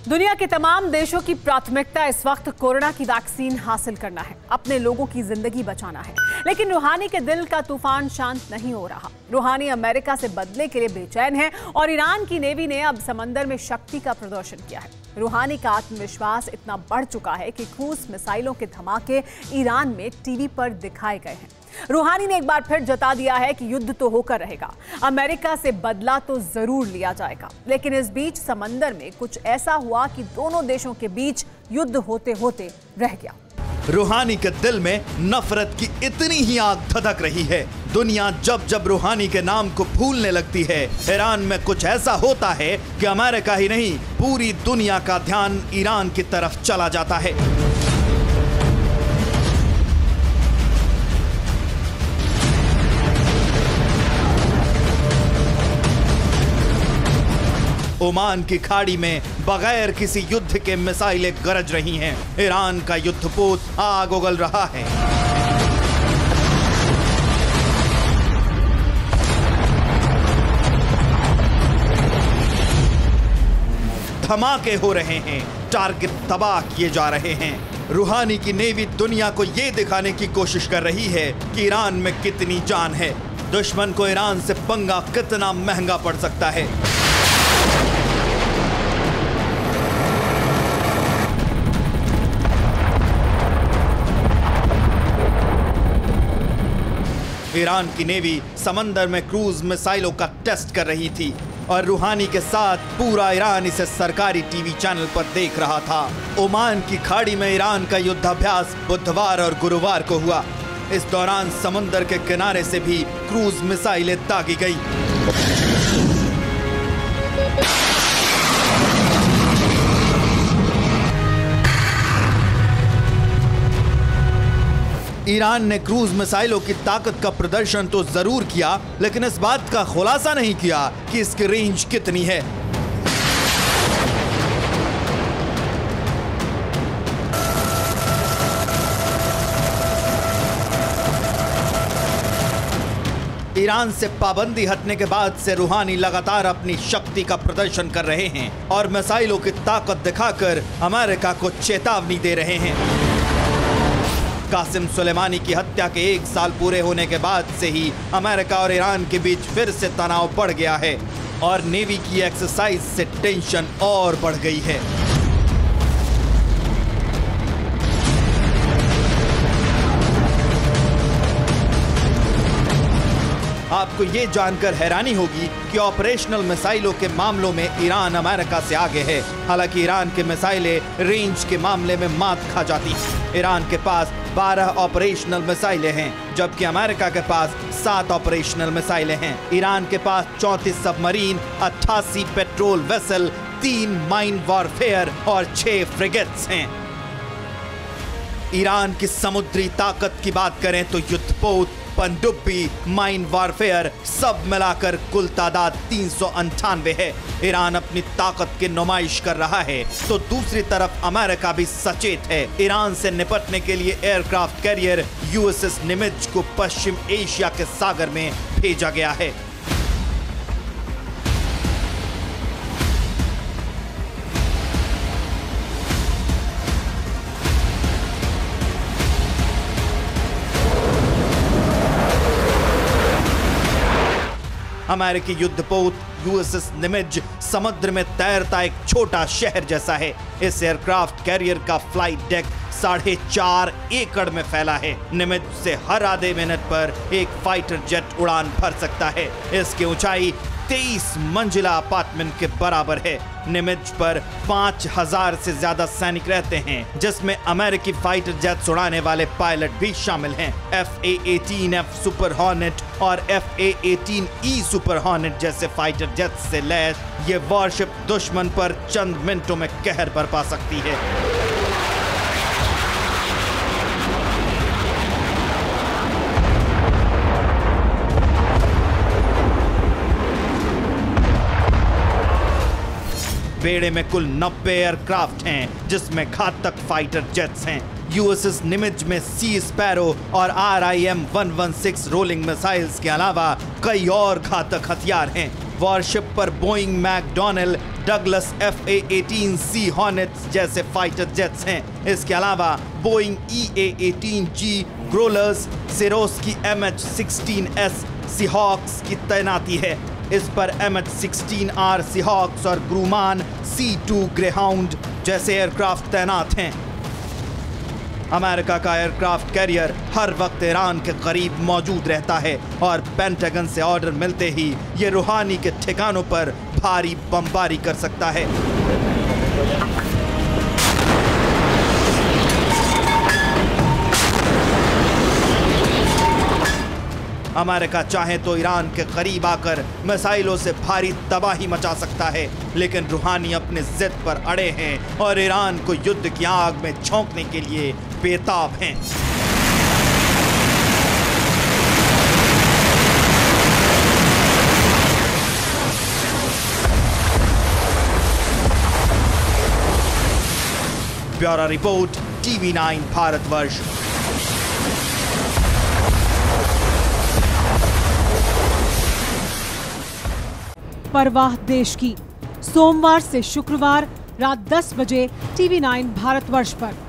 दुनिया के तमाम देशों की प्राथमिकता इस वक्त कोरोना की वैक्सीन हासिल करना है, अपने लोगों की जिंदगी बचाना है। लेकिन रूहानी के दिल का तूफान शांत नहीं हो रहा। रूहानी अमेरिका से बदले के लिए बेचैन है और ईरान की नेवी ने अब समंदर में शक्ति का प्रदर्शन किया है। रूहानी का आत्मविश्वास इतना बढ़ चुका है कि क्रूज मिसाइलों के धमाके ईरान में टीवी पर दिखाए गए हैं। रूहानी ने एक बार फिर जता दिया है कि युद्ध तो होकर रहेगा, अमेरिका से बदला तो जरूर लिया जाएगा। लेकिन इस बीच समंदर में कुछ ऐसा हुआ कि दोनों देशों के बीच युद्ध होते होते रह गया। रूहानी के दिल में नफरत की इतनी ही आग धधक रही है। दुनिया जब जब रूहानी के नाम को भूलने लगती है, ईरान में कुछ ऐसा होता है कि अमेरिका ही नहीं, पूरी दुनिया का ध्यान ईरान की तरफ चला जाता है। ओमान की खाड़ी में बगैर किसी युद्ध के मिसाइलें गरज रही हैं। ईरान का युद्धपोत आग उगल रहा है। धमाके हो रहे हैं, टारगेट तबाह किए जा रहे हैं। रूहानी की नेवी दुनिया को यह दिखाने की कोशिश कर रही है कि ईरान में कितनी जान है। दुश्मन को ईरान से पंगा कितना महंगा पड़ सकता है। ईरान की नेवी समंदर में क्रूज मिसाइलों का टेस्ट कर रही थी और रूहानी के साथ पूरा ईरान इसे सरकारी टीवी चैनल पर देख रहा था। ओमान की खाड़ी में ईरान का युद्धाभ्यास बुधवार और गुरुवार को हुआ। इस दौरान समुद्र के किनारे से भी क्रूज मिसाइलें दागी गई। ईरान ने क्रूज मिसाइलों की ताकत का प्रदर्शन तो जरूर किया, लेकिन इस बात का खुलासा नहीं किया कि इसकी रेंज कितनी है। ईरान से पाबंदी हटने के बाद से रूहानी लगातार अपनी शक्ति का प्रदर्शन कर रहे हैं और मिसाइलों की ताकत दिखाकर अमेरिका को चेतावनी दे रहे हैं। कासिम सुलेमानी की हत्या के 1 साल पूरे होने के बाद से ही अमेरिका और ईरान के बीच फिर से तनाव बढ़ गया है और नेवी की एक्सरसाइज से टेंशन और बढ़ गई है। आपको ये जानकर हैरानी होगी कि ऑपरेशनल मिसाइलों के मामलों में ईरान अमेरिका से आगे है। हालांकि ईरान के मिसाइलें रेंज के मामले में मात खा जाती हैं। ईरान के पास 12 ऑपरेशनल मिसाइलें हैं, जबकि अमेरिका के पास 7 ऑपरेशनल मिसाइलें हैं। ईरान के पास 34 submarine, 88 patrol vessel, 3 mine warfare और 6 फ्रिगेट्स हैं। ईरान की समुद्री ताकत की बात करें तो युद्धपोत, पनडुब्बी, माइन वॉरफेयर सब मिलाकर कुल तादाद 398 है। ईरान अपनी ताकत की नुमाइश कर रहा है तो दूसरी तरफ अमेरिका भी सचेत है। ईरान से निपटने के लिए एयरक्राफ्ट कैरियर यूएसएस निमित्ज को पश्चिम एशिया के सागर में भेजा गया है। अमेरिकी युद्धपोत यूएसएस निमित्ज समुद्र में तैरता एक छोटा शहर जैसा है। इस एयरक्राफ्ट कैरियर का फ्लाइट डेक 4.5 एकड़ में फैला है। निमित्ज से हर आधे मिनट पर एक फाइटर जेट उड़ान भर सकता है। इसकी ऊंचाई 23 मंजिला अपार्टमेंट के बराबर है। निमित्ज पर 5000 से ज्यादा सैनिक रहते हैं, जिसमें अमेरिकी फाइटर जेट्स उड़ाने वाले पायलट भी शामिल हैं। FA-18F सुपर हॉर्नेट और FA-18E सुपर हॉर्नेट जैसे फाइटर जेट्स से लैस ये वॉरशिप दुश्मन पर चंद मिनटों में कहर बरपा सकती है। बेड़े में कुल 90 एयरक्राफ्ट हैं, जिसमें घातक फाइटर जेट्स हैं। यूएसएस निमित्ज में सी स्पैरो और RIM-116 रोलिंग मिसाइल्स के अलावा कई और घातक हथियार हैं। वॉरशिप पर बोइंग मैकडॉनल डगलस FA-18C हॉर्नेट्स जैसे फाइटर जेट्स हैं। इसके अलावा Boeing EA-18G ग्रोलर्स, Swarovski MH-16S Seahawks की तैनाती है। इस पर MH-16R सीहॉक्स और ग्रूमान C-2 ग्रेहाउंड जैसे एयरक्राफ्ट तैनात हैं। अमेरिका का एयरक्राफ्ट कैरियर हर वक्त ईरान के करीब मौजूद रहता है और पेंटागन से ऑर्डर मिलते ही ये रूहानी के ठिकानों पर भारी बमबारी कर सकता है। अमेरिका चाहे तो ईरान के करीब आकर मिसाइलों से भारी तबाही मचा सकता है, लेकिन रूहानी अपने जिद पर अड़े हैं और ईरान को युद्ध की आग में झोंकने के लिए बेताब हैं। Bureau report, TV9 Bharatvarsh. परवाह देश की, सोमवार से शुक्रवार रात 10 बजे TV9 भारतवर्ष पर।